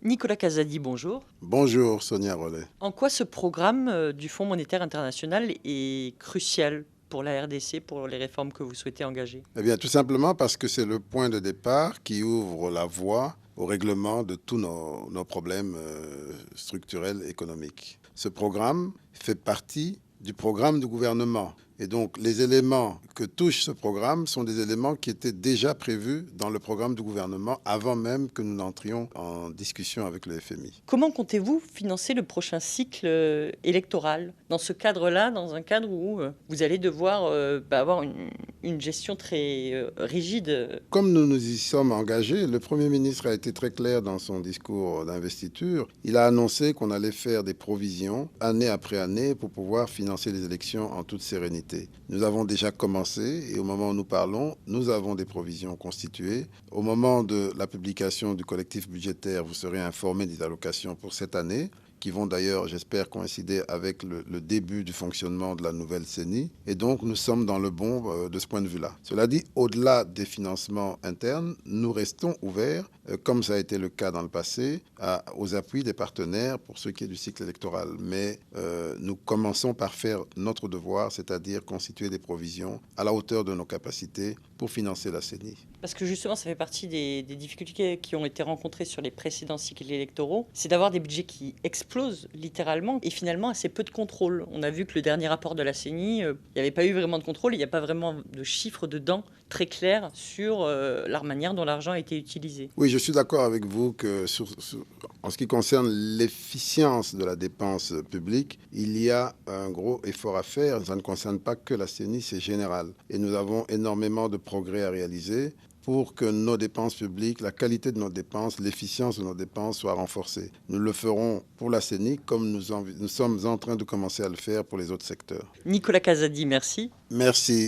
Nicolas Casadi, bonjour. Bonjour Sonia Rollet. En quoi ce programme du Fonds monétaire international est crucial pour la RDC, pour les réformes que vous souhaitez engager? Eh bien, tout simplement parce que c'est le point de départ qui ouvre la voie au règlement de tous nos problèmes structurels économiques. Ce programme fait partie du programme du gouvernement. Et donc, les éléments que touche ce programme sont des éléments qui étaient déjà prévus dans le programme du gouvernement avant même que nous n'entrions en discussion avec le FMI. Comment comptez-vous financer le prochain cycle électoral? Dans ce cadre-là, dans un cadre où vous allez devoir avoir une gestion très rigide. Comme nous nous y sommes engagés, le Premier ministre a été très clair dans son discours d'investiture. Il a annoncé qu'on allait faire des provisions année après année pour pouvoir financer les élections en toute sérénité. Nous avons déjà commencé et au moment où nous parlons, nous avons des provisions constituées. Au moment de la publication du collectif budgétaire, vous serez informés des allocations pour cette année, qui vont d'ailleurs, j'espère, coïncider avec le début du fonctionnement de la nouvelle CENI. Et donc, nous sommes dans le bon de ce point de vue-là. Cela dit, au-delà des financements internes, nous restons ouverts, comme ça a été le cas dans le passé, aux appuis des partenaires pour ce qui est du cycle électoral. Mais nous commençons par faire notre devoir, c'est-à-dire constituer des provisions à la hauteur de nos capacités pour financer la CENI. Parce que justement, ça fait partie des difficultés qui ont été rencontrées sur les précédents cycles électoraux, c'est d'avoir des budgets qui explosent littéralement et finalement assez peu de contrôle. On a vu que le dernier rapport de la CENI, il n'y avait pas eu vraiment de contrôle, il n'y a pas vraiment de chiffres dedans très clairs sur la manière dont l'argent a été utilisé. Oui, je suis d'accord avec vous que en ce qui concerne l'efficience de la dépense publique, il y a un gros effort à faire. Ça ne concerne pas que la CENI, c'est général. Et nous avons énormément de progrès à réaliser pour que nos dépenses publiques, la qualité de nos dépenses, l'efficience de nos dépenses soient renforcées. Nous le ferons pour la CENI comme nous sommes en train de commencer à le faire pour les autres secteurs. Nicolas Casadi, merci. Merci.